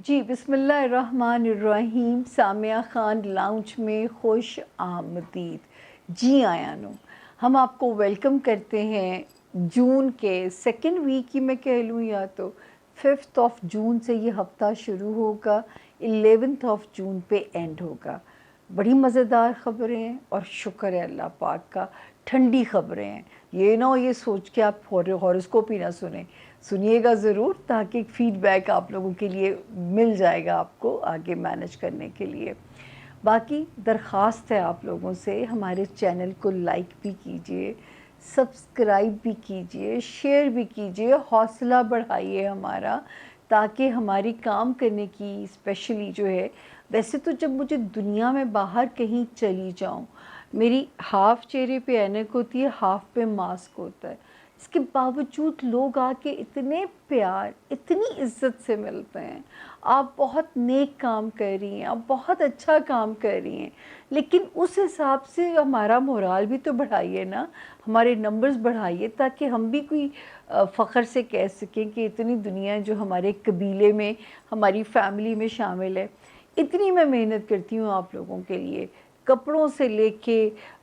جی بسم اللہ الرحمن الرحیم. سامعہ خان لاؤنج میں خوش آمدید. جی آیانو، ہم آپ کو ویلکم کرتے ہیں جون کے سیکنڈ ویک کی، میں کہہ لوں یا تو 5 جون سے یہ ہفتہ شروع ہوگا، 11 جون پہ اینڈ ہوگا. بڑی مزیدار خبریں ہیں اور شکر ہے اللہ پاک کا، ٹھنڈی خبریں ہیں. یہ نہ ہو یہ سوچ کے آپ ہاروسکوپ ہی نہ سنیے گا ضرور، تاکہ فیڈ بیک آپ لوگوں کے لیے مل جائے گا آپ کو آگے مینج کرنے کے لیے. باقی درخواست ہے آپ لوگوں سے، ہمارے چینل کو لائک بھی کیجئے، سبسکرائب بھی کیجئے، شیئر بھی کیجئے، حوصلہ بڑھائیے ہمارا، تاکہ ہماری کام کرنے کی اسپیشلی جو ہے. ویسے تو جب مجھے دنیا میں باہر کہیں چلی جاؤں، میری ہاف چہرے پہ اینک ہوتی ہے، ہاف پہ ماسک ہوتا ہے، اس کے باوجود لوگ آ کے اتنے پیار، اتنی عزت سے ملتے ہیں. آپ بہت نیک کام کر رہی ہیں، آپ بہت اچھا کام کر رہی ہیں، لیکن اس حساب سے ہمارا مورال بھی تو بڑھائیے نا، ہمارے نمبرز بڑھائیے، تاکہ ہم بھی کوئی فخر سے کہہ سکیں کہ اتنی دنیا جو ہمارے قبیلے میں، ہماری فیملی میں شامل ہے. اتنی میں محنت کرتی ہوں آپ لوگوں کے لیے، کپڑوں سے لے کے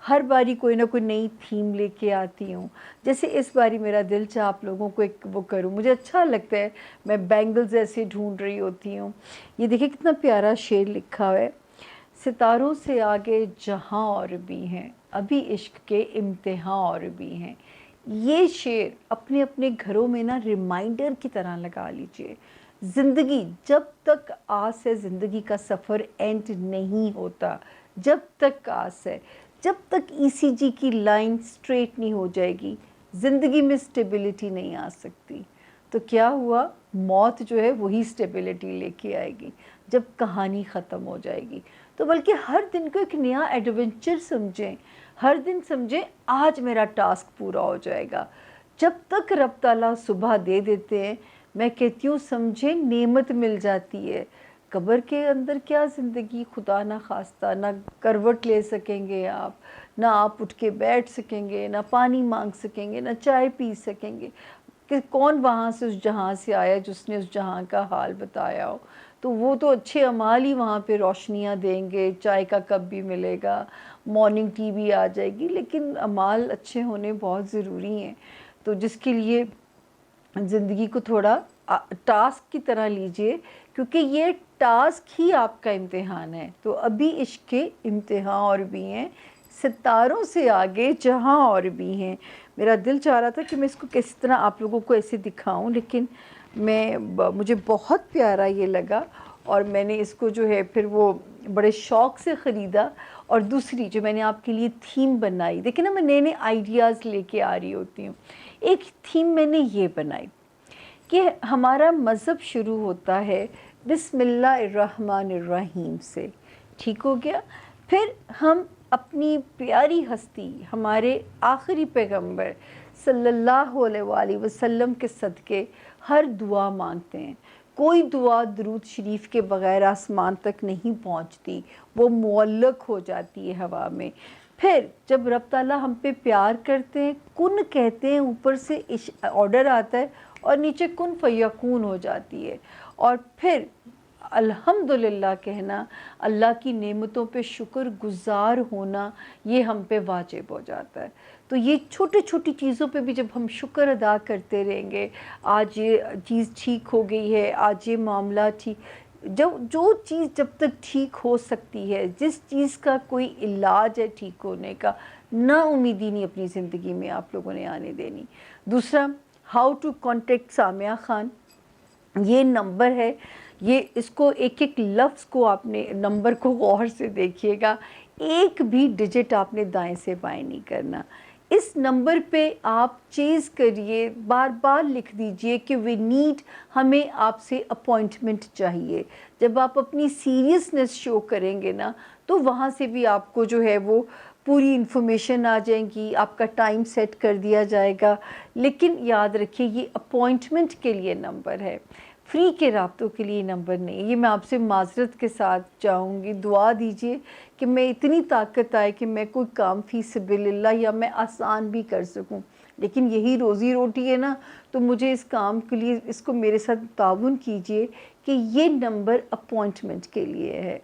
ہر باری کوئی نہ کوئی نئی تھیم لے کے آتی ہوں. جیسے اس باری میرا دل چاہ آپ لوگوں کو ایک وہ کروں، مجھے اچھا لگتا ہے، میں بینگلز ایسے ڈھونڈ رہی ہوتی ہوں. یہ دیکھیں کتنا پیارا شعر لکھا ہوا ہے. ستاروں سے آگے جہاں اور بھی ہیں، ابھی عشق کے امتحان اور بھی ہیں. یہ شعر اپنے اپنے گھروں میں نا ریمائنڈر کی طرح لگا لیجئے. زندگی جب تک آس ہے، زندگی کا سفر اینڈ نہیں ہوتا. جب تک آس ہے، جب تک ای سی جی کی لائن سٹریٹ نہیں ہو جائے گی، زندگی میں سٹیبلٹی نہیں آ سکتی. تو کیا ہوا، موت جو ہے وہی سٹیبلٹی لے کے آئے گی جب کہانی ختم ہو جائے گی. تو بلکہ ہر دن کو ایک نیا ایڈونچر سمجھیں، ہر دن سمجھیں آج میرا ٹاسک پورا ہو جائے گا. جب تک رب تعالیٰ صبح دے دیتے ہیں، میں کہتی ہوں سمجھیں نعمت مل جاتی ہے. قبر کے اندر کیا زندگی، خدا نہ خواستہ، نہ کروٹ لے سکیں گے آپ، نہ آپ اٹھ کے بیٹھ سکیں گے، نہ پانی مانگ سکیں گے، نہ چائے پی سکیں گے. کہ کون وہاں سے اس جہاں سے آیا جس نے اس جہاں کا حال بتایا ہو. تو وہ تو اچھے اعمال ہی وہاں پہ روشنیاں دیں گے، چائے کا کپ بھی ملے گا، مارننگ ٹی بھی آ جائے گی. لیکن اعمال اچھے ہونے بہت ضروری ہیں. تو جس کے لیے زندگی کو تھوڑا ٹاسک کی طرح لیجئے، کیونکہ یہ ٹاسک ہی آپ کا امتحان ہے. تو ابھی عشق کے امتحان اور بھی ہیں، ستاروں سے آگے جہاں اور بھی ہیں. میرا دل چاہ رہا تھا کہ میں اس کو کس طرح آپ لوگوں کو ایسے دکھاؤں، لیکن مجھے بہت پیارا یہ لگا، اور میں نے اس کو جو ہے پھر وہ بڑے شوق سے خریدا. اور دوسری جو میں نے آپ کے لیے تھیم بنائی، دیکھیں نا میں نئے نئے آئیڈیاز لے کے آ رہی ہوتی ہوں. ایک تھیم میں نے یہ بنائی کہ ہمارا مذہب شروع ہوتا ہے بسم اللہ الرحمن الرحیم سے. ٹھیک ہو گیا؟ پھر ہم اپنی پیاری ہستی، ہمارے آخری پیغمبر صلی اللہ علیہ وآلہ وسلم کے صدقے ہر دعا مانگتے ہیں. کوئی دعا درود شریف کے بغیر آسمان تک نہیں پہنچتی، وہ معلق ہو جاتی ہے ہوا میں. پھر جب رب تعالیٰ ہم پہ پیار کرتے ہیں، کن کہتے ہیں، اوپر سے آرڈر آتا ہے، اور نیچے کن فیکون ہو جاتی ہے. اور پھر الحمدللہ کہنا، اللہ کی نعمتوں پہ شکر گزار ہونا، یہ ہم پہ واجب ہو جاتا ہے. تو یہ چھوٹی چھوٹی چیزوں پہ بھی جب ہم شکر ادا کرتے رہیں گے، آج یہ چیز ٹھیک ہو گئی ہے، آج یہ معاملہ ٹھیک، جو چیز جب تک ٹھیک ہو سکتی ہے، جس چیز کا کوئی علاج ہے ٹھیک ہونے کا، نا امیدی نہیں اپنی زندگی میں آپ لوگوں نے آنے دینی. دوسرا، how to contact Samia Khan, یہ نمبر ہے. یہ اس کو ایک ایک لفظ کو آپ نے نمبر کو غور سے دیکھیے گا، ایک بھی ڈیجٹ آپ نے دائیں سے بائیں نہیں کرنا. اس نمبر پہ آپ چیز کریے، بار بار لکھ دیجئے کہ وی نیڈ، ہمیں آپ سے اپوائنٹمنٹ چاہیے. جب آپ اپنی سیریسنس شو کریں گے نا، تو وہاں سے بھی آپ کو جو ہے وہ پوری انفارمیشن آ جائیں گی، آپ کا ٹائم سیٹ کر دیا جائے گا. لیکن یاد رکھیے یہ اپوائنٹمنٹ کے لیے نمبر ہے، فری کے رابطوں کے لیے نمبر نہیں. یہ میں آپ سے معذرت کے ساتھ چاہوں گی، دعا دیجئے کہ میں اتنی طاقت آئے کہ میں کوئی کام فی سبیل اللہ یا میں آسان بھی کر سکوں. لیکن یہی روزی روٹی ہے نا، تو مجھے اس کام کے لیے اس کو میرے ساتھ تعاون کیجئے کہ یہ نمبر اپوائنٹمنٹ کے لیے ہے۔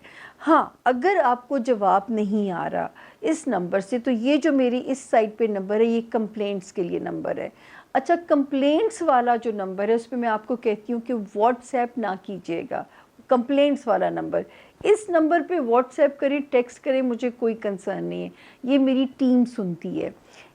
ہاں اگر آپ کو جواب نہیں آ رہا اس نمبر سے، تو یہ جو میری اس سائٹ پہ نمبر ہے یہ کمپلینٹس کے لیے نمبر ہے۔ اچھا، کمپلینٹس والا جو نمبر ہے اس پہ میں آپ کو کہتی ہوں کہ واٹس ایپ نہ کیجیے گا۔ کمپلینٹس والا نمبر، اس نمبر پہ واٹس ایپ کریں، ٹیکسٹ کریں، مجھے کوئی کنسرن نہیں ہے، یہ میری ٹیم سنتی ہے،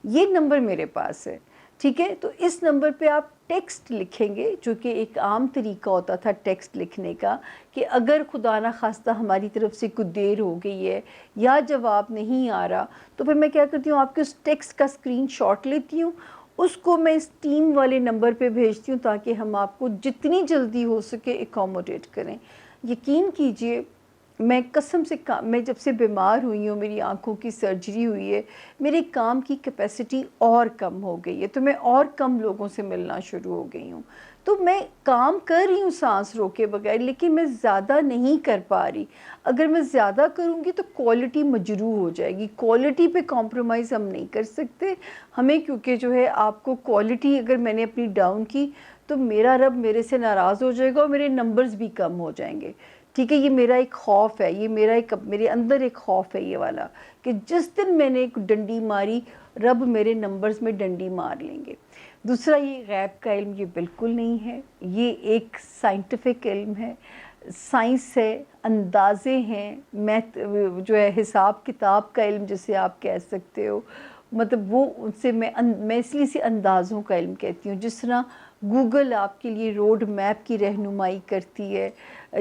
یہ نمبر میرے پاس ہے، ٹھیک ہے؟ تو اس نمبر پہ آپ ٹیکسٹ لکھیں گے، جو کہ ایک عام طریقہ ہوتا تھا ٹیکسٹ لکھنے کا، کہ اگر خدا نہ خواستہ ہماری طرف سے کوئی دیر ہو گئی ہے یا جواب نہیں آ رہا، تو پھر میں کیا کرتی ہوں، آپ کے اس ٹیکسٹ کا اسکرین شاٹ لیتی ہوں، اس کو میں اس ٹیم والے نمبر پہ بھیجتی ہوں تاکہ ہم آپ کو جتنی جلدی ہو سکے اکوموڈیٹ کریں۔ یقین کیجئے، میں قسم سے میں جب سے بیمار ہوئی ہوں، میری آنکھوں کی سرجری ہوئی ہے، میرے کام کی کیپیسٹی اور کم ہو گئی ہے، تو میں اور کم لوگوں سے ملنا شروع ہو گئی ہوں، تو میں کام کر رہی ہوں سانس روکے بغیر، لیکن میں زیادہ نہیں کر پا رہی۔ اگر میں زیادہ کروں گی تو کوالٹی مجروح ہو جائے گی، کوالٹی پہ کمپرومائز ہم نہیں کر سکتے ہمیں، کیونکہ جو ہے آپ کو کوالٹی اگر میں نے اپنی ڈاؤن کی تو میرا رب میرے سے ناراض ہو جائے گا اور میرے نمبرز بھی کم ہو جائیں گے، ٹھیک ہے؟ یہ میرا ایک خوف ہے، یہ میرے اندر ایک خوف ہے یہ والا، کہ جس دن میں نے ایک ڈنڈی ماری، رب میرے نمبرز میں ڈنڈی مار لیں گے۔ دوسرا، یہ غیب کا علم یہ بالکل نہیں ہے، یہ ایک سائنٹیفک علم ہے، سائنس ہے، اندازے ہیں، میتھ جو ہے حساب کتاب کا علم جسے آپ کہہ سکتے ہو، مطلب وہ ان سے میں اس لیے سے اندازوں کا علم کہتی ہوں، جس طرح گوگل آپ کے لیے روڈ میپ کی رہنمائی کرتی ہے،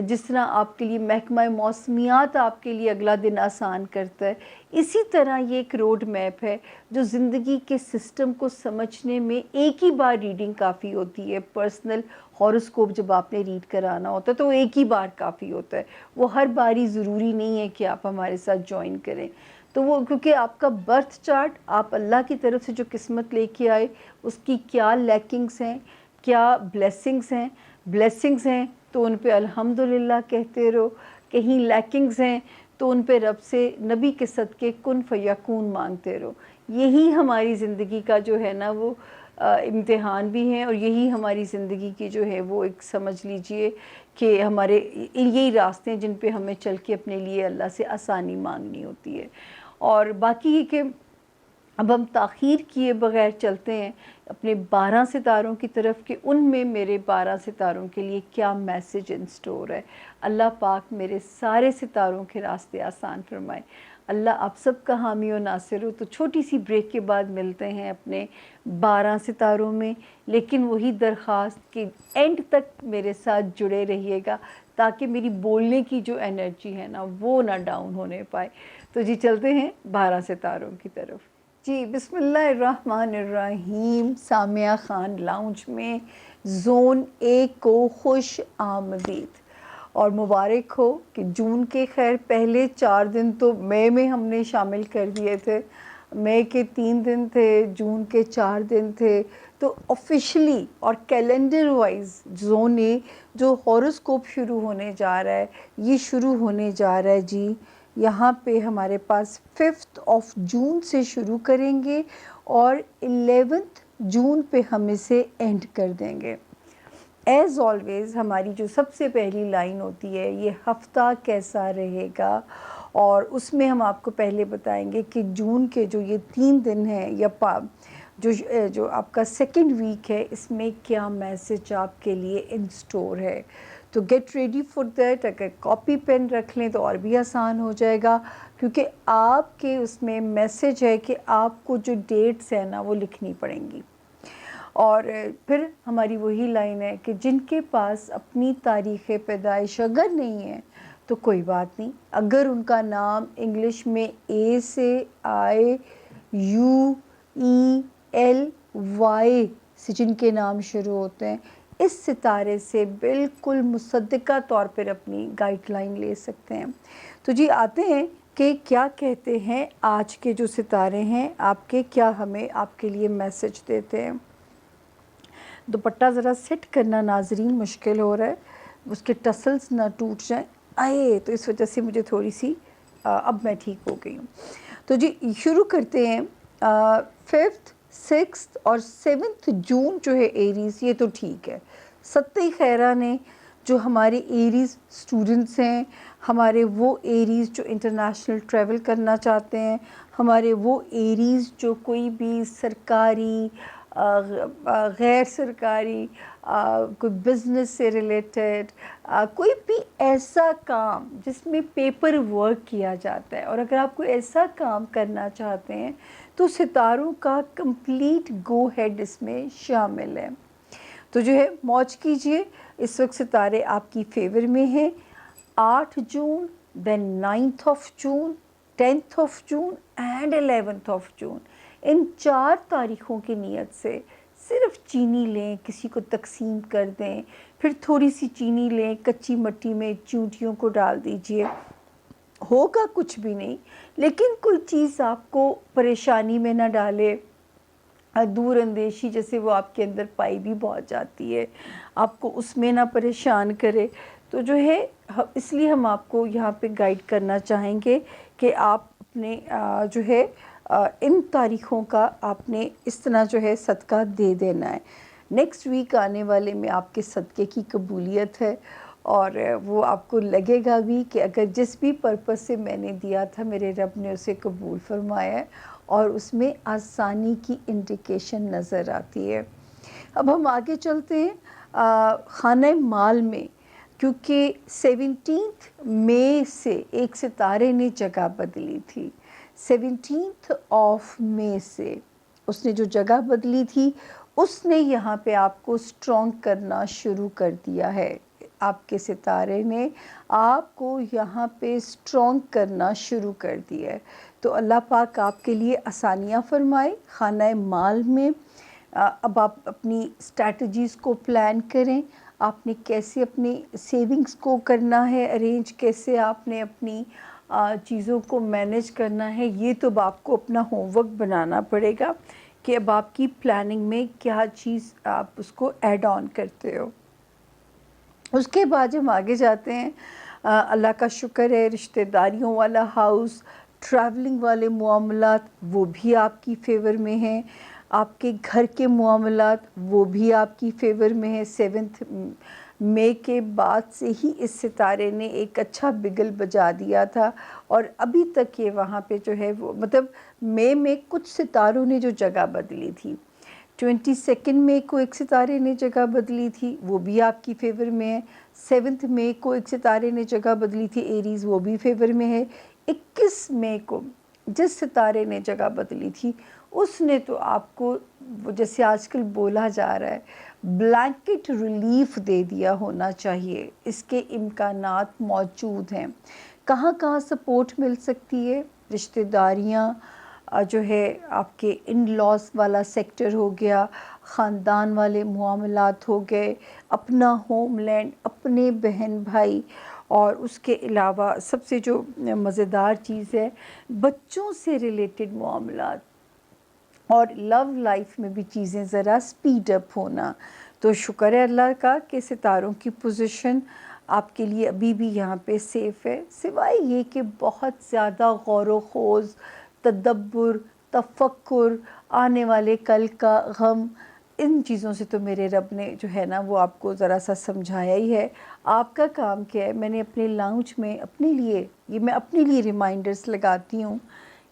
جس طرح آپ کے لیے محکمہ موسمیات آپ کے لیے اگلا دن آسان کرتا ہے، اسی طرح یہ ایک روڈ میپ ہے جو زندگی کے سسٹم کو سمجھنے میں ایک ہی بار ریڈنگ کافی ہوتی ہے۔ پرسنل ہاروسکوپ جب آپ نے ریڈ کرانا ہوتا ہے تو وہ ایک ہی بار کافی ہوتا ہے، وہ ہر باری ضروری نہیں ہے کہ آپ ہمارے ساتھ جوائن کریں، تو وہ کیونکہ آپ کا برتھ چارٹ آپ اللہ کی طرف سے جو قسمت لے کے آئے اس کی کیا لیکنگز ہیں، کیا بلیسنگز ہیں تو ان پہ الحمدللہ کہتے رہو، کہیں لیکنگز ہیں تو ان پہ رب سے نبی کے صدقے کن فیکون مانگتے رہو۔ یہی ہماری زندگی کا جو ہے نا وہ امتحان بھی ہیں، اور یہی ہماری زندگی کی جو ہے وہ ایک سمجھ لیجئے کہ ہمارے یہی راستے ہیں جن پہ ہمیں چل کے اپنے لیے اللہ سے آسانی مانگنی ہوتی ہے۔ اور باقی یہ کہ اب ہم تاخیر کیے بغیر چلتے ہیں اپنے 12 ستاروں کی طرف، کہ ان میں میرے 12 ستاروں کے لیے کیا میسج ان سٹور ہے۔ اللہ پاک میرے سارے ستاروں کے راستے آسان فرمائے، اللہ آپ سب کا حامی و ناصر ہو۔ تو چھوٹی سی بریک کے بعد ملتے ہیں اپنے 12 ستاروں میں، لیکن وہی درخواست کہ اینڈ تک میرے ساتھ جڑے رہیے گا تاکہ میری بولنے کی جو انرجی ہے نا وہ نہ ڈاؤن ہونے پائے۔ تو جی چلتے ہیں 12 ستاروں کی طرف۔ جی بسم اللہ الرحمن الرحیم۔ سامیہ خان لاؤنج میں زون 1 کو خوش آمدید، اور مبارک ہو کہ جون کے خیر پہلے 4 دن تو مئی میں ہم نے شامل کر دیے تھے، مئی کے 3 دن تھے، جون کے 4 دن تھے، تو آفیشلی اور کیلنڈر وائز زون اے جو ہاروسکوپ شروع ہونے جا رہا ہے یہ شروع ہونے جا رہا ہے جی یہاں پہ ہمارے پاس 5 جون سے شروع کریں گے اور 11 جون پہ ہم اسے اینڈ کر دیں گے۔ ایز آلویز ہماری جو سب سے پہلی لائن ہوتی ہے یہ ہفتہ کیسا رہے گا، اور اس میں ہم آپ کو پہلے بتائیں گے کہ جون کے جو یہ 3 دن ہیں یا جو آپ کا سیکنڈ ویک ہے اس میں کیا میسج آپ کے لیے ان سٹور ہے۔ تو گیٹ ریڈی فار دیٹ، اگر کاپی پین رکھ لیں تو اور بھی آسان ہو جائے گا، کیونکہ آپ کے اس میں میسج ہے کہ آپ کو جو ڈیٹس ہیں نا وہ لکھنی پڑیں گی۔ اور پھر ہماری وہی لائن ہے کہ جن کے پاس اپنی تاریخ پیدائش اگر نہیں ہے تو کوئی بات نہیں، اگر ان کا نام انگلش میں اے سے آئے، یو ای ایل وائی سے جن کے نام شروع ہوتے ہیں، اس ستارے سے بالکل مصدقہ طور پر اپنی گائیڈ لائن لے سکتے ہیں۔ تو جی آتے ہیں کہ کیا کہتے ہیں آج کے جو ستارے ہیں آپ کے، کیا ہمیں آپ کے لیے میسج دیتے ہیں۔ دوپٹہ ذرا سیٹ کرنا ناظرین مشکل ہو رہا ہے، اس کے ٹسلز نہ ٹوٹ جائیں، تو اس وجہ سے مجھے تھوڑی سی اب میں ٹھیک ہو گئی ہوں۔ تو جی شروع کرتے ہیں 5 6 اور 7 جون جو ہے ایریز، یہ تو ٹھیک ہے. ستِ خیرہ نے جو ہمارے ایریز اسٹوڈنٹس ہیں، ہمارے وہ ایریز جو انٹرنیشنل ٹریول کرنا چاہتے ہیں، ہمارے وہ ایریز جو کوئی بھی سرکاری غیر سرکاری کوئی بزنس سے ریلیٹڈ کوئی بھی ایسا کام جس میں پیپر ورک کیا جاتا ہے، اور اگر آپ کوئی ایسا کام کرنا چاہتے ہیں تو ستاروں کا کمپلیٹ گو ہیڈ اس میں شامل ہے. تو جو ہے موج کیجئے. اس وقت ستارے آپ کی فیور میں ہیں. 8 جون، دین 9 جون، 10 جون اینڈ 11 جون. ان 4 تاریخوں کی نیت سے صرف چینی لیں، کسی کو تقسیم کر دیں، پھر تھوڑی سی چینی لیں، کچی مٹی میں چونٹیوں کو ڈال دیجئے. ہوگا کچھ بھی نہیں، لیکن کوئی چیز آپ کو پریشانی میں نہ ڈالے. دور اندیشی جیسے وہ آپ کے اندر پائی بھی بہت جاتی ہے، آپ کو اس میں نہ پریشان کرے. تو جو ہے اس لیے ہم آپ کو یہاں پہ گائیڈ کرنا چاہیں گے کہ آپ اپنے جو ہے ان تاریخوں کا آپ نے اس طرح جو ہے صدقہ دے دینا ہے. نیکسٹ ویک آنے والے میں آپ کے صدقے کی قبولیت ہے، اور وہ آپ کو لگے گا بھی کہ اگر جس بھی پرپس سے میں نے دیا تھا میرے رب نے اسے قبول فرمایا ہے، اور اس میں آسانی کی انڈیکیشن نظر آتی ہے. اب ہم آگے چلتے ہیں خانہ مال میں، کیونکہ 17 مئی سے ایک ستارے نے جگہ بدلی تھی. 17 مئی سے اس نے جو جگہ بدلی تھی، اس نے یہاں پہ آپ کو سٹرونگ کرنا شروع کر دیا ہے. آپ کے ستارے نے آپ کو یہاں پہ سٹرونگ کرنا شروع کر دیا ہے. تو اللہ پاک آپ کے لیے آسانیاں فرمائے خانہ مال میں. اب آپ اپنی اسٹریٹجیز کو پلان کریں، آپ نے کیسے اپنی سیونگز کو کرنا ہے ارینج، کیسے آپ نے اپنی چیزوں کو مینیج کرنا ہے. یہ تو اب آپ کو اپنا ہوم ورک بنانا پڑے گا کہ اب آپ کی پلاننگ میں کیا چیز آپ اس کو ایڈ آن کرتے ہو. اس کے بعد ہم آگے جاتے ہیں. اللہ کا شکر ہے رشتہ داریوں والا ہاؤس، ٹریولنگ والے معاملات وہ بھی آپ کی فیور میں ہیں. آپ کے گھر کے معاملات وہ بھی آپ کی فیور میں ہیں. 7 مئی کے بعد سے ہی اس ستارے نے ایک اچھا بگل بجا دیا تھا، اور ابھی تک یہ وہاں پہ جو ہے وہ مطلب مئی میں کچھ ستاروں نے جو جگہ بدلی تھی. 22 مئی کو ایک ستارے نے جگہ بدلی تھی، وہ بھی آپ کی فیور میں ہے. 7 مئی کو ایک ستارے نے جگہ بدلی تھی ایریز، وہ بھی فیور میں ہے. 21 مئی کو جس ستارے نے جگہ بدلی تھی اس نے تو آپ کو جیسے آج کل بولا جا رہا ہے بلینکٹ ریلیف دے دیا ہونا چاہیے. اس کے امکانات موجود ہیں. کہاں کہاں سپورٹ مل سکتی ہے؟ رشتہ داریاں جو ہے آپ کے ان لاس والا سیکٹر ہو گیا، خاندان والے معاملات ہو گئے، اپنا ہوم لینڈ، اپنے بہن بھائی، اور اس کے علاوہ سب سے جو مزیدار چیز ہے بچوں سے ریلیٹڈ معاملات، اور لو لائف میں بھی چیزیں ذرا سپیڈ اپ ہونا. تو شکر ہے اللہ کا کہ ستاروں کی پوزیشن آپ کے لیے ابھی بھی یہاں پہ سیف ہے، سوائے یہ کہ بہت زیادہ غور و خوض، تدبر، تفکر، آنے والے کل کا غم، ان چیزوں سے تو میرے رب نے جو ہے نا وہ آپ کو ذرا سا سمجھایا ہی ہے. آپ کا کام کیا ہے؟ میں نے اپنے لاؤنج میں میں اپنے لیے ریمائنڈرز لگاتی ہوں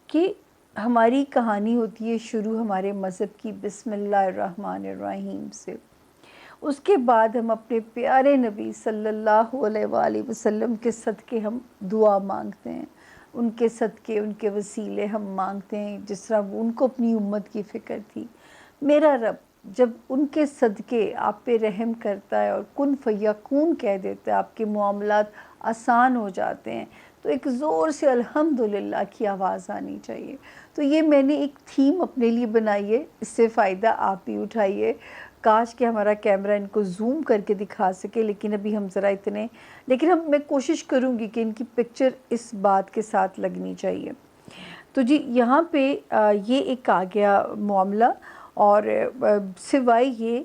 کہ ہماری کہانی ہوتی ہے شروع ہمارے مذہب کی بسم اللہ الرحمن الرحیم سے. اس کے بعد ہم اپنے پیارے نبی صلی اللہ علیہ وآلہ وسلم کے صدقے ہم دعا مانگتے ہیں، ان کے صدقے، ان کے وسیلے ہم مانگتے ہیں، جس طرح وہ ان کو اپنی امت کی فکر تھی. میرا رب جب ان کے صدقے آپ پہ رحم کرتا ہے اور کن فیکون کہہ دیتا ہے، آپ کے معاملات آسان ہو جاتے ہیں، تو ایک زور سے الحمدللہ کی آواز آنی چاہیے. تو یہ میں نے ایک تھیم اپنے لیے بنائی ہے، اس سے فائدہ آپ بھی اٹھائیے. کاش کہ ہمارا کیمرہ ان کو زوم کر کے دکھا سکے، لیکن ابھی ہم ذرا لیکن میں کوشش کروں گی کہ ان کی پکچر اس بات کے ساتھ لگنی چاہیے. تو جی یہاں پہ یہ ایک آ گیا معاملہ، اور سوائے یہ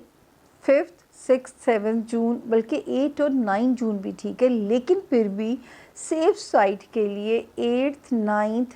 5، 6، 7 جون بلکہ 8 اور 9 جون بھی ٹھیک ہے، لیکن پھر بھی سیف سائٹ کے لیے 8th، 9th،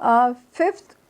5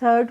3rd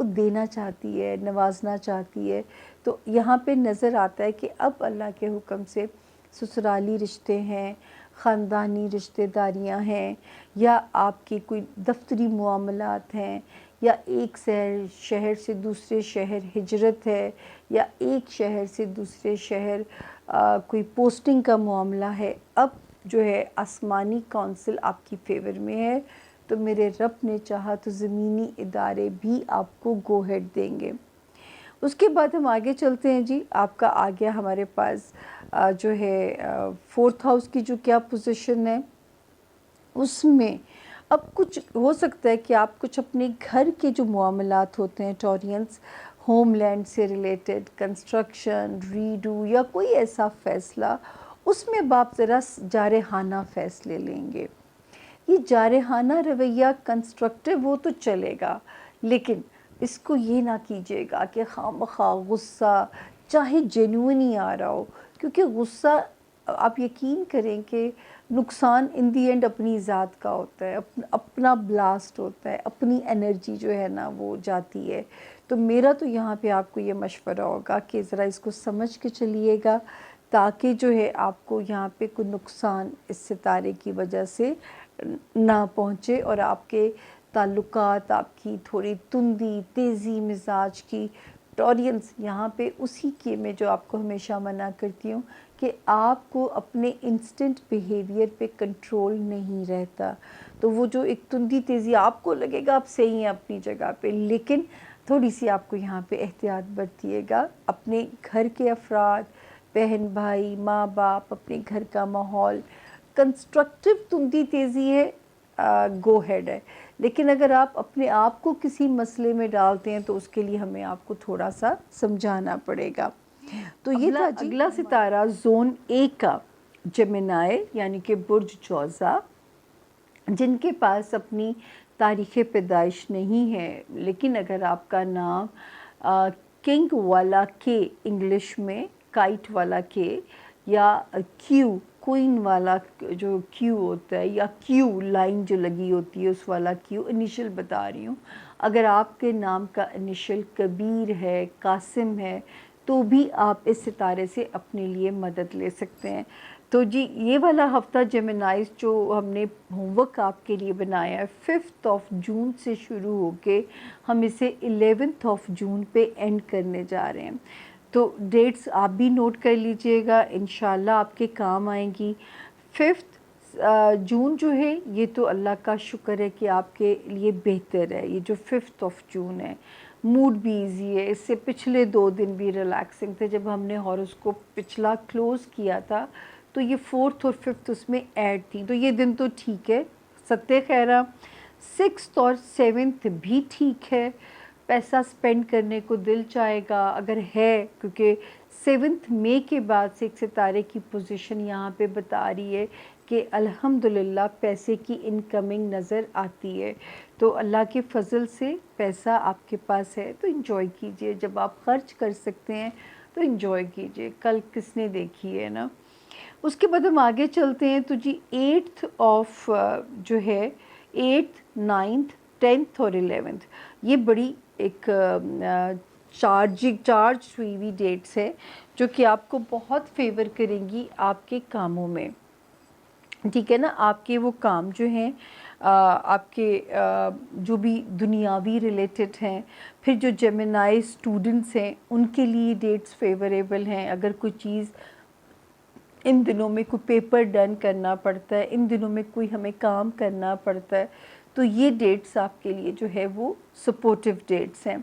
وہ دینا چاہتی ہے، نوازنا چاہتی ہے. تو یہاں پہ نظر آتا ہے کہ اب اللہ کے حکم سے سسرالی رشتے ہیں، خاندانی رشتہ داریاں ہیں، یا آپ کے کوئی دفتری معاملات ہیں، یا ایک شہر سے دوسرے شہر ہجرت ہے، یا ایک شہر سے دوسرے شہر کوئی پوسٹنگ کا معاملہ ہے. اب جو ہے آسمانی کونسل آپ کی فیور میں ہے. تو میرے رب نے چاہا تو زمینی ادارے بھی آپ کو گو ہیڈ دیں گے. اس کے بعد ہم آگے چلتے ہیں جی. آپ کا آ گیا ہمارے پاس جو ہے 4th ہاؤس کی جو کیا پوزیشن ہے، اس میں اب کچھ ہو سکتا ہے کہ آپ کچھ اپنے گھر کے جو معاملات ہوتے ہیں ٹورینس، ہوم لینڈ سے ریلیٹڈ، کنسٹرکشن، ریڈو، یا کوئی ایسا فیصلہ، اس میں آپ ذرا جارحانہ فیصلے لیں گے. یہ جارحانہ رویہ کنسٹرکٹیو وہ تو چلے گا، لیکن اس کو یہ نہ کیجیے گا کہ خواہ غصہ چاہے جینوئن ہی آ رہا ہو، کیونکہ غصہ آپ یقین کریں کہ نقصان ان دی اینڈ اپنی ذات کا ہوتا ہے، اپنا بلاسٹ ہوتا ہے، اپنی انرجی جو ہے نا وہ جاتی ہے. تو میرا تو یہاں پہ آپ کو یہ مشورہ ہوگا کہ ذرا اس کو سمجھ کے چلیے گا، تاکہ جو ہے آپ کو یہاں پہ کوئی نقصان اس ستارے کی وجہ سے نہ پہنچے، اور آپ کے تعلقات، آپ کی تھوڑی تندی تیزی مزاج کی ٹورینس یہاں پہ اسی کے میں جو آپ کو ہمیشہ منع کرتی ہوں کہ آپ کو اپنے انسٹنٹ بیہیویئر پہ کنٹرول نہیں رہتا. تو وہ جو ایک تندی تیزی آپ کو لگے گا آپ صحیح ہیں اپنی جگہ پہ، لیکن تھوڑی سی آپ کو یہاں پہ احتیاط برتیے گا. اپنے گھر کے افراد، بہن بھائی، ماں باپ، اپنے گھر کا ماحول، کنسٹرکٹیو تندی تیزی ہے، گو ہیڈ ہے. لیکن اگر آپ اپنے آپ کو کسی مسئلے میں ڈالتے ہیں تو اس کے لیے ہمیں آپ کو تھوڑا سا سمجھانا پڑے گا. تو یہ تھا جی اگلا ستارہ زون اے کا جیمنائی، یعنی کہ برج جوزا، جن کے پاس اپنی تاریخ پیدائش نہیں ہے، لیکن اگر آپ کا نام کنگ والا کے انگلش میں کائٹ والا کے، یا کیو کوئن والا جو کیو ہوتا ہے، یا کیو لائن جو لگی ہوتی ہے اس والا کیو، انیشل بتا رہی ہوں، اگر آپ کے نام کا انیشل کبیر ہے، قاسم ہے، تو بھی آپ اس ستارے سے اپنے لیے مدد لے سکتے ہیں. تو جی یہ والا ہفتہ جیمنائز جو ہم نے ہوم ورک آپ کے لیے بنایا ہے 5 جون سے شروع ہو کے ہم اسے 11 جون پہ اینڈ کرنے جا رہے ہیں. تو ڈیٹس آپ بھی نوٹ کر لیجئے گا، انشاءاللہ آپ کے کام آئیں گی. 5 جون جو ہے یہ تو اللہ کا شکر ہے کہ آپ کے لیے بہتر ہے. یہ جو 5 جون ہے موڈ بھی ایزی ہے. اس سے پچھلے 2 دن بھی ریلیکسنگ تھے. جب ہم نے ہاروسکوپ پچھلا کلوز کیا تھا تو یہ 4 اور 5 اس میں ایڈ تھی، تو یہ دن تو ٹھیک ہے، ستہ خیرہ. 6 اور 7 بھی ٹھیک ہے، پیسہ سپینڈ کرنے کو دل چاہے گا اگر ہے، کیونکہ 7 مئی کے بعد سے ایک ستارے کی پوزیشن یہاں پہ بتا رہی ہے کہ الحمدللہ پیسے کی انکمنگ نظر آتی ہے. تو اللہ کے فضل سے پیسہ آپ کے پاس ہے تو انجوائے کیجئے. جب آپ خرچ کر سکتے ہیں تو انجوائے کیجئے، کل کس نے دیکھی ہے نا. اس کے بعد ہم آگے چلتے ہیں. تو جی 8 جو ہے 8th 9th 10th اور 11th یہ بڑی ایک چارج ہوئی ہوئی ڈیٹس ہے جو کہ آپ کو بہت فیور کریں گی آپ کے کاموں میں. ٹھیک ہے نا، آپ کے وہ کام جو ہیں آپ کے جو بھی دنیاوی ریلیٹڈ ہیں. پھر جو جیمنائی اسٹوڈنٹس ہیں ان کے لیے ڈیٹس فیوریبل ہیں. اگر کوئی چیز ان دنوں میں کوئی پیپر ڈن کرنا پڑتا ہے، ان دنوں میں کوئی ہمیں کام کرنا پڑتا ہے، تو یہ ڈیٹس آپ کے لیے جو ہے وہ سپورٹیو ڈیٹس ہیں.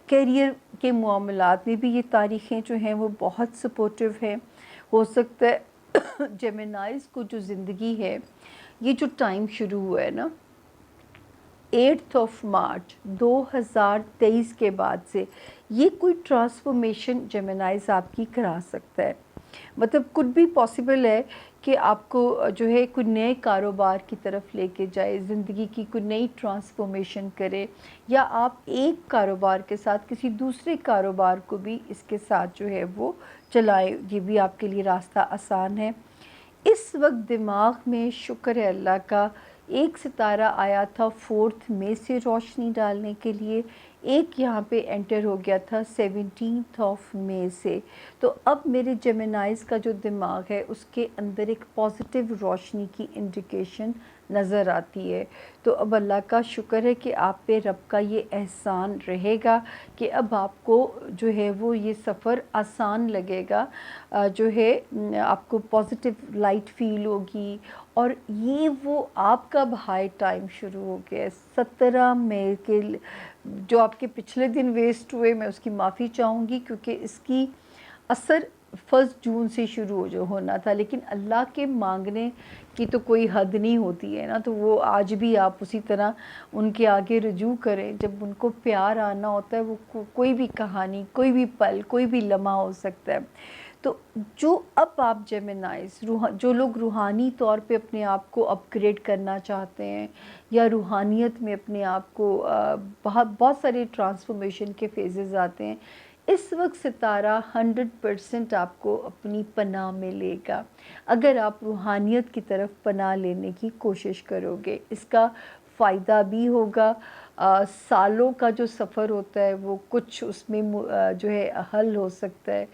کیریئر کے معاملات میں بھی یہ تاریخیں جو ہیں وہ بہت سپورٹیو ہیں. ہو سکتا ہے جیمنائز کو جو زندگی ہے، یہ جو ٹائم شروع ہوا ہے نا 8 مارچ 2023 کے بعد سے، یہ کوئی ٹرانسفارمیشن جیمنائز آپ کی کرا سکتا ہے. مطلب کچھ بھی پاسبل ہے کہ آپ کو جو ہے کوئی نئے کاروبار کی طرف لے کے جائے، زندگی کی کوئی نئی ٹرانسفارمیشن کرے، یا آپ ایک کاروبار کے ساتھ کسی دوسرے کاروبار کو بھی اس کے ساتھ جو ہے وہ چلائے. یہ بھی آپ کے لیے راستہ آسان ہے. اس وقت دماغ میں شکر ہے اللہ کا ایک ستارہ آیا تھا 4 مئی سے روشنی ڈالنے کے لیے، ایک یہاں پہ انٹر ہو گیا تھا 17 مئی سے۔ تو اب میرے جیمنائز کا جو دماغ ہے اس کے اندر ایک پازیٹیو روشنی کی انڈیکیشن نظر آتی ہے۔ تو اب اللہ کا شکر ہے کہ آپ پہ رب کا یہ احسان رہے گا کہ اب آپ کو جو ہے وہ یہ سفر آسان لگے گا، جو ہے آپ کو پازیٹیو لائٹ فیل ہوگی، اور یہ وہ آپ کا اب ہائی ٹائم شروع ہو گیا ہے 17 مئی کے۔ جو آپ کے پچھلے دن ویسٹ ہوئے میں اس کی معافی چاہوں گی، کیونکہ اس کی اثر 1 جون سے شروع جو ہونا تھا، لیکن اللہ کے مانگنے کی تو کوئی حد نہیں ہوتی ہے نا، تو وہ آج بھی آپ اسی طرح ان کے آگے رجوع کریں۔ جب ان کو پیار آنا ہوتا ہے، وہ کوئی بھی کہانی، کوئی بھی پل، کوئی بھی لمحہ ہو سکتا ہے۔ تو جو اب آپ جیمنائز جو لوگ روحانی طور پہ اپنے آپ کو اپ گریڈ کرنا چاہتے ہیں، یا روحانیت میں اپنے آپ کو بہت سارے ٹرانسفارمیشن کے فیزز آتے ہیں، اس وقت ستارہ 100% آپ کو اپنی پناہ میں لے گا اگر آپ روحانیت کی طرف پناہ لینے کی کوشش کرو گے۔ اس کا فائدہ بھی ہوگا، سالوں کا جو سفر ہوتا ہے وہ کچھ اس میں جو ہے حل ہو سکتا ہے،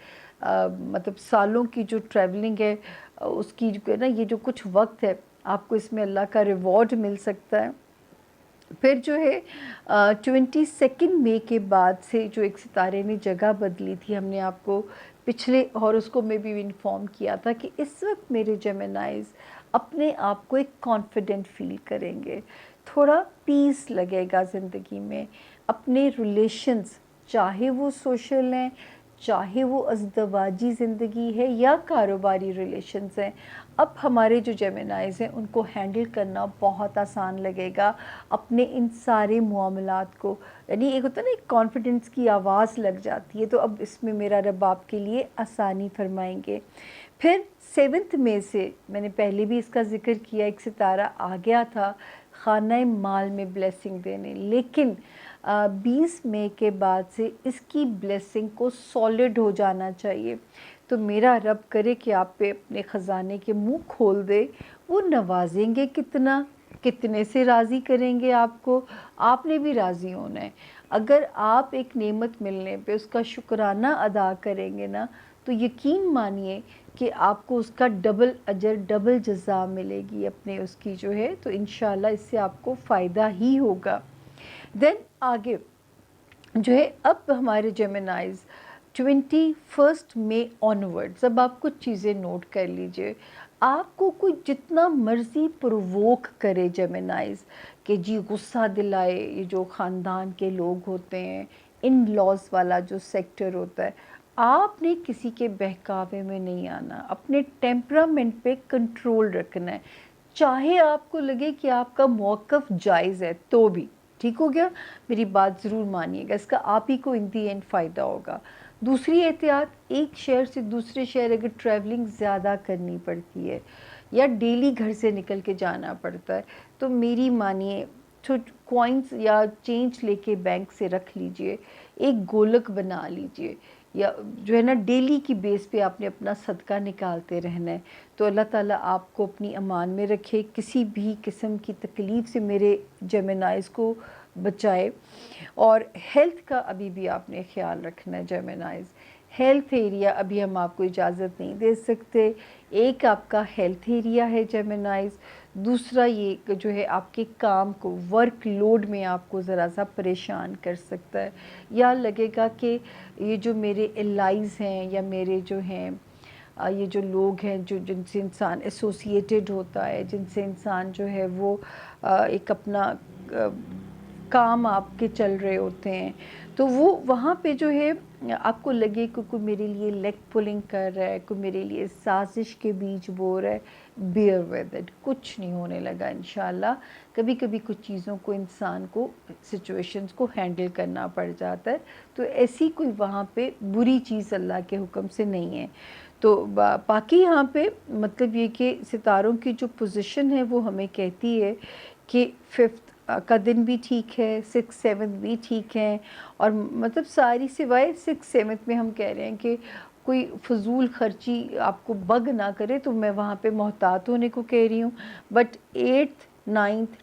مطلب سالوں کی جو ٹریولنگ ہے اس کی جو ہے نا، یہ جو کچھ وقت ہے آپ کو اس میں اللہ کا ریوارڈ مل سکتا ہے۔ پھر جو ہے 22 مئی کے بعد سے جو ایک ستارے نے جگہ بدلی تھی، ہم نے آپ کو پچھلے اور اس کو میں بھی انفارم کیا تھا کہ اس وقت میرے جیمنائز اپنے آپ کو ایک کانفیڈنٹ فیل کریں گے، تھوڑا پیس لگے گا زندگی میں، اپنے ریلیشنز چاہے وہ سوشل ہیں، چاہے وہ ازدواجی زندگی ہے یا کاروباری ریلیشنز ہیں، اب ہمارے جو جیمنائز ہیں ان کو ہینڈل کرنا بہت آسان لگے گا اپنے ان سارے معاملات کو، یعنی ایک ہوتا ہے نا ایک کانفیڈنس کی آواز لگ جاتی ہے، تو اب اس میں میرا رب آپ کے لیے آسانی فرمائیں گے۔ پھر 7 مئی سے میں نے پہلے بھی اس کا ذکر کیا، ایک ستارہ آ گیا تھا خانہ مال میں بلیسنگ دینے، لیکن 20 مئی کے بعد سے اس کی بلیسنگ کو سالڈ ہو جانا چاہیے۔ تو میرا رب کرے کہ آپ پہ اپنے خزانے کے منہ کھول دے، وہ نوازیں گے کتنے سے راضی کریں گے آپ کو، آپ نے بھی راضی ہونا ہے۔ اگر آپ ایک نعمت ملنے پہ اس کا شکرانہ ادا کریں گے نا، تو یقین مانیے کہ آپ کو اس کا ڈبل اجر، ڈبل جزا ملے گی اپنے اس کی جو ہے، تو انشاءاللہ اس سے آپ کو فائدہ ہی ہوگا۔ دین آگے جو ہے اب ہمارے جیمنائز 21 مئی آنورڈز، اب آپ کچھ چیزیں نوٹ کر لیجئے۔ آپ کو کوئی جتنا مرضی پرووک کرے جیمنائز، کہ جی غصہ دلائے، یہ جو خاندان کے لوگ ہوتے ہیں، ان لاز والا جو سیکٹر ہوتا ہے، آپ نے کسی کے بہکاوے میں نہیں آنا، اپنے ٹیمپرامنٹ پہ کنٹرول رکھنا ہے، چاہے آپ کو لگے کہ آپ کا موقف جائز ہے تو بھی، ٹھیک ہو گیا؟ میری بات ضرور مانیے گا، اس کا آپ ہی کو ان دی اینڈ فائدہ ہوگا۔ دوسری احتیاط، ایک شہر سے دوسرے شہر اگر ٹریولنگ زیادہ کرنی پڑتی ہے یا ڈیلی گھر سے نکل کے جانا پڑتا ہے، تو میری مانیے کوائنس یا چینج لے کے بینک سے رکھ لیجئے، ایک گولک بنا لیجئے، یا جو ہے نا ڈیلی کی بیس پہ آپ نے اپنا صدقہ نکالتے رہنا ہے، تو اللہ تعالیٰ آپ کو اپنی امان میں رکھے، کسی بھی قسم کی تکلیف سے میرے جیمنائز کو بچائے۔ اور ہیلتھ کا ابھی بھی آپ نے خیال رکھنا ہے جیمنائز، ہیلتھ ایریا ابھی ہم آپ کو اجازت نہیں دے سکتے، ایک آپ کا ہیلتھ ایریا ہے جیمنائز، دوسرا یہ جو ہے آپ کے کام کو، ورک لوڈ میں آپ کو ذرا سا پریشان کر سکتا ہے، یا لگے گا کہ یہ جو میرے الائز ہیں یا میرے جو ہیں یہ جو لوگ ہیں جن سے انسان ایسوسیٹیڈ ہوتا ہے، جن سے انسان جو ہے وہ ایک اپنا کام آپ کے چل رہے ہوتے ہیں، تو وہ وہاں پہ جو ہے آپ کو لگے کہ کوئی میرے لیے لیگ پولنگ کر رہا ہے، کوئی میرے لیے سازش کے بیچ بو رہا ہے، بیئر ود اٹ، کچھ نہیں ہونے لگا انشاءاللہ۔ کبھی کبھی کچھ چیزوں کو انسان کو سچویشنز کو ہینڈل کرنا پڑ جاتا ہے، تو ایسی کوئی وہاں پہ بری چیز اللہ کے حکم سے نہیں ہے۔ تو باقی یہاں پہ مطلب یہ کہ ستاروں کی جو پوزیشن ہے وہ ہمیں کہتی ہے کہ 5 کا دن بھی ٹھیک ہے، 6 7 بھی ٹھیک ہیں، اور مطلب ساری سوائے 6 7 میں ہم کہہ رہے ہیں کہ کوئی فضول خرچی آپ کو بگ نہ کرے، تو میں وہاں پہ محتاط ہونے کو کہہ رہی ہوں، بٹ 8 9th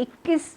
21